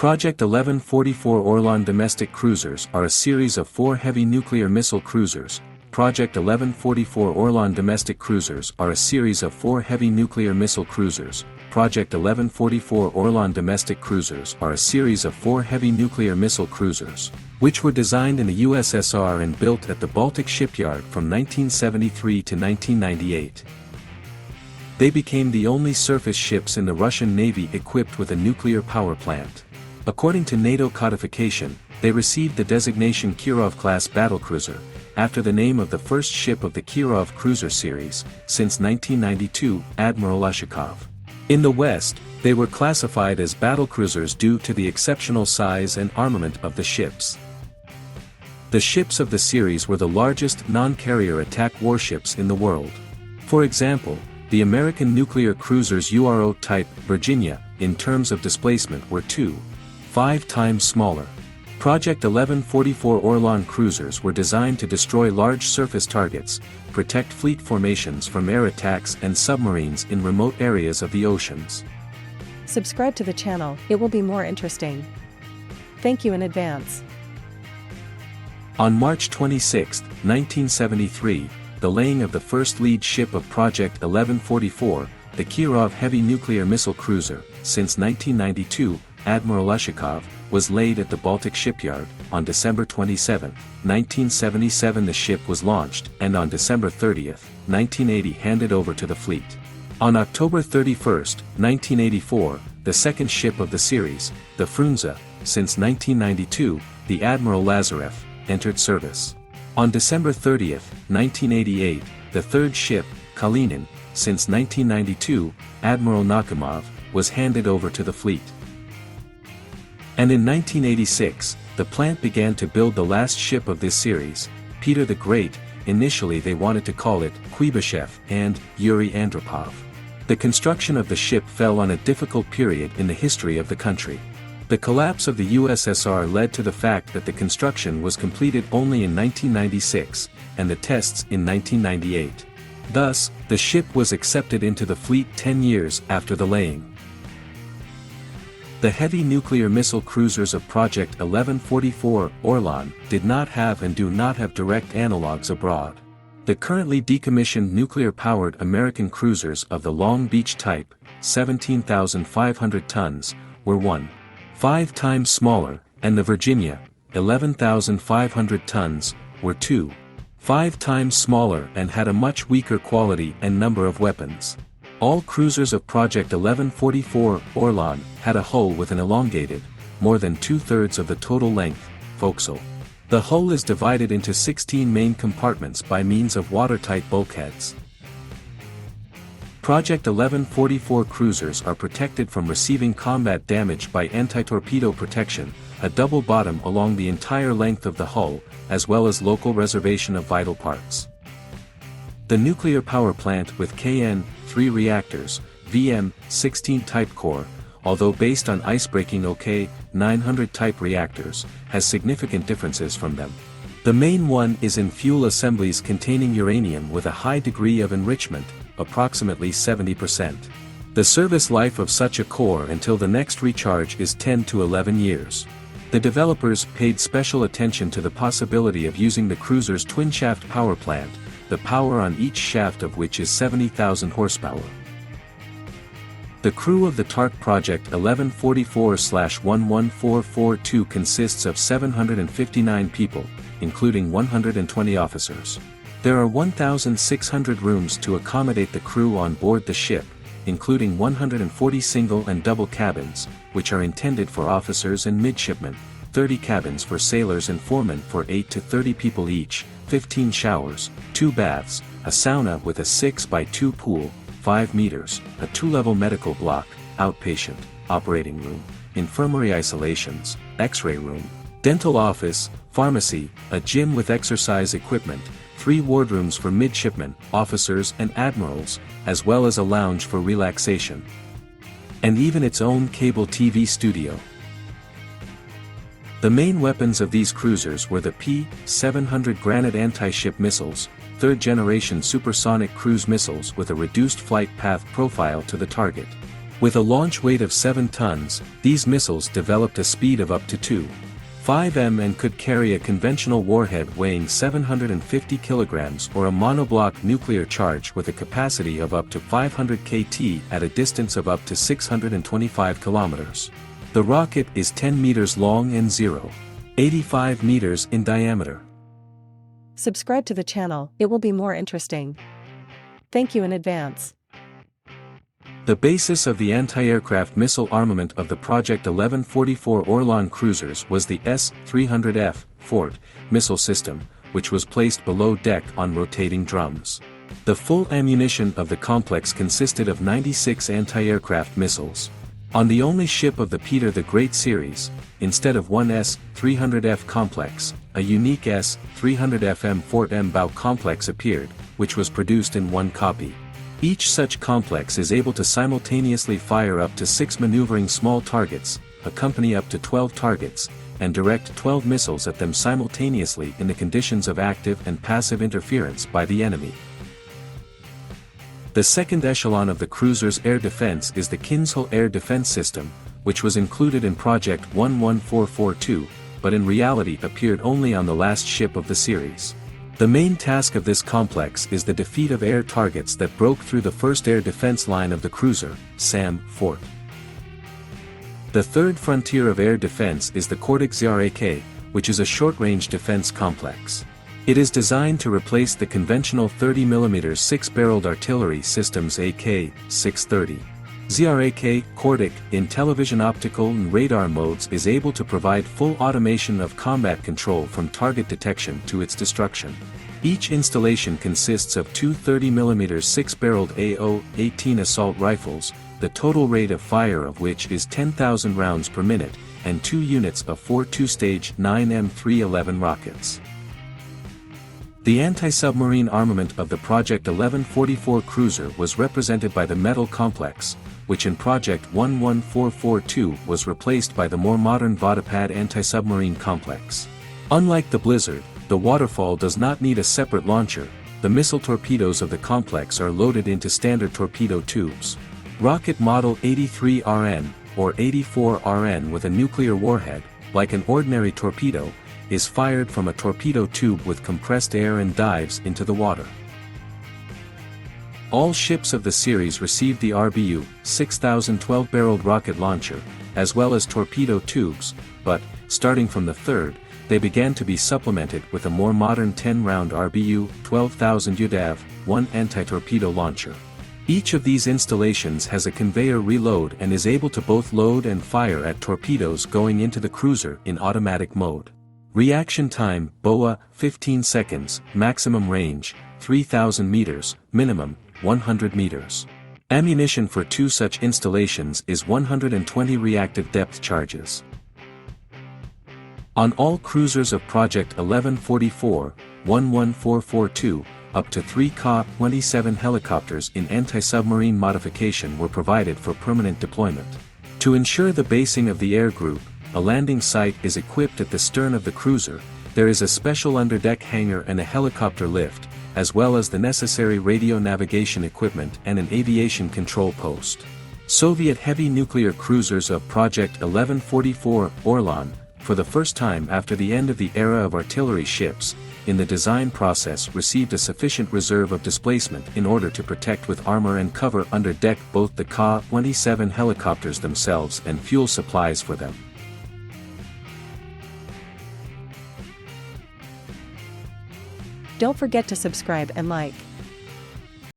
Project 1144 Orlan domestic cruisers are a series of 4 heavy nuclear missile cruisers. Project 1144 Orlan domestic cruisers are a series of 4 heavy nuclear missile cruisers. Project 1144 Orlan domestic cruisers are a series of 4 heavy nuclear missile cruisers, which were designed in the USSR and built at the Baltic shipyard from 1973 to 1998. They became the only surface ships in the Russian Navy equipped with a nuclear power plant. According to NATO codification, they received the designation Kirov-class battlecruiser, after the name of the first ship of the Kirov cruiser series, since 1992, Admiral Ushakov. In the West, they were classified as battlecruisers due to the exceptional size and armament of the ships. The ships of the series were the largest non-carrier attack warships in the world. For example, the American nuclear cruisers URO-type Virginia, in terms of displacement were 2.5 times smaller. Project 1144 Orlan cruisers were designed to destroy large surface targets, protect fleet formations from air attacks and submarines in remote areas of the oceans. Subscribe to the channel, it will be more interesting. Thank you in advance. On March 26, 1973, the laying of the first lead ship of Project 1144, the Kirov heavy nuclear missile cruiser, since 1992, Admiral Ushakov, was laid at the Baltic shipyard. On December 27, 1977 the ship was launched and on December 30, 1980 handed over to the fleet. On October 31, 1984, the second ship of the series, the Frunze, since 1992, the Admiral Lazarev, entered service. On December 30, 1988, the third ship, Kalinin, since 1992, Admiral Nakhimov, was handed over to the fleet. And in 1986, the plant began to build the last ship of this series, Peter the Great. Initially they wanted to call it Kuibyshev and Yuri Andropov. The construction of the ship fell on a difficult period in the history of the country. The collapse of the USSR led to the fact that the construction was completed only in 1996, and the tests in 1998. Thus, the ship was accepted into the fleet 10 years after the laying. The heavy nuclear missile cruisers of Project 1144 Orlan did not have and do not have direct analogues abroad. The currently decommissioned nuclear-powered American cruisers of the Long Beach type, 17,500 tons, were 1.5 times smaller, and the Virginia, 11,500 tons, were 2.5 times smaller and had a much weaker quality and number of weapons. All cruisers of Project 1144 Orlan had a hull with an elongated, more than 2/3 of the total length, forecastle. The hull is divided into 16 main compartments by means of watertight bulkheads. Project 1144 cruisers are protected from receiving combat damage by anti-torpedo protection, a double bottom along the entire length of the hull, as well as local reservation of vital parts. The nuclear power plant with KN-3 reactors, VM-16 type core, although based on icebreaking OK-900 type reactors, has significant differences from them. The main one is in fuel assemblies containing uranium with a high degree of enrichment, approximately 70%. The service life of such a core until the next recharge is 10 to 11 years. The developers paid special attention to the possibility of using the cruiser's twin-shaft power plant, the power on each shaft of which is 70,000 horsepower. The crew of the TARC Project 1144/11442 consists of 759 people, including 120 officers. There are 1,600 rooms to accommodate the crew on board the ship, including 140 single and double cabins, which are intended for officers and midshipmen, 30 cabins for sailors and foremen for 8 to 30 people each, 15 showers, 2 baths, a sauna with a 6x2 pool, 5 meters, a 2-level medical block, outpatient, operating room, infirmary isolations, x-ray room, dental office, pharmacy, a gym with exercise equipment, 3 wardrooms for midshipmen, officers and admirals, as well as a lounge for relaxation. And even its own cable TV studio. The main weapons of these cruisers were the P-700 Granite anti-ship missiles, third-generation supersonic cruise missiles with a reduced flight path profile to the target. With a launch weight of 7 tons, these missiles developed a speed of up to 2.5 m and could carry a conventional warhead weighing 750 kilograms or a monoblock nuclear charge with a capacity of up to 500 kT at a distance of up to 625 kilometers. The rocket is 10 meters long and 0.85 meters in diameter. Subscribe to the channel, it will be more interesting. Thank you in advance. The basis of the anti-aircraft missile armament of the Project 1144 Orlan cruisers was the S-300F Fort missile system, which was placed below deck on rotating drums. The full ammunition of the complex consisted of 96 anti-aircraft missiles. On the only ship of the Peter the Great series, instead of one S-300F complex, a unique S-300FM Fort M'Bow complex appeared, which was produced in one copy. Each such complex is able to simultaneously fire up to 6 maneuvering small targets, accompany up to 12 targets, and direct 12 missiles at them simultaneously in the conditions of active and passive interference by the enemy. The second echelon of the cruiser's air defense is the Kinshill Air Defense System, which was included in Project 11442, but in reality appeared only on the last ship of the series. The main task of this complex is the defeat of air targets that broke through the first air defense line of the cruiser, SAM Fort. The third frontier of air defense is the Kordik-ZRAK, which is a short-range defense complex. It is designed to replace the conventional 30mm 6-barreled artillery systems AK-630. ZRAK Kordik in television optical and radar modes is able to provide full automation of combat control from target detection to its destruction. Each installation consists of two 30mm 6-barreled AO-18 assault rifles, the total rate of fire of which is 10,000 rounds per minute, and 2 units of 4 two-stage 9M311 rockets. The anti-submarine armament of the Project 1144 cruiser was represented by the metal complex, which in Project 11442 was replaced by the more modern Vodopad anti-submarine complex. Unlike the Blizzard, the Waterfall does not need a separate launcher. The missile torpedoes of the complex are loaded into standard torpedo tubes. Rocket Model 83RN, or 84RN with a nuclear warhead, like an ordinary torpedo, is fired from a torpedo tube with compressed air and dives into the water. All ships of the series received the RBU 6000 12-barreled rocket launcher, as well as torpedo tubes, but, starting from the third, they began to be supplemented with a more modern 10-round RBU 12000 UDAV-1 anti-torpedo launcher. Each of these installations has a conveyor reload and is able to both load and fire at torpedoes going into the cruiser in automatic mode. Reaction time, BOA, 15 seconds, maximum range, 3,000 meters, minimum, 100 meters. Ammunition for 2 such installations is 120 reactive depth charges. On all cruisers of Project 1144, 11442, up to 3 Ka-27 helicopters in anti-submarine modification were provided for permanent deployment. To ensure the basing of the air group, a landing site is equipped at the stern of the cruiser. There is a special underdeck hangar and a helicopter lift, as well as the necessary radio navigation equipment and an aviation control post. Soviet heavy nuclear cruisers of Project 1144 Orlan, for the first time after the end of the era of artillery ships, in the design process received a sufficient reserve of displacement in order to protect with armor and cover under deck both the Ka-27 helicopters themselves and fuel supplies for them. Don't forget to subscribe and like.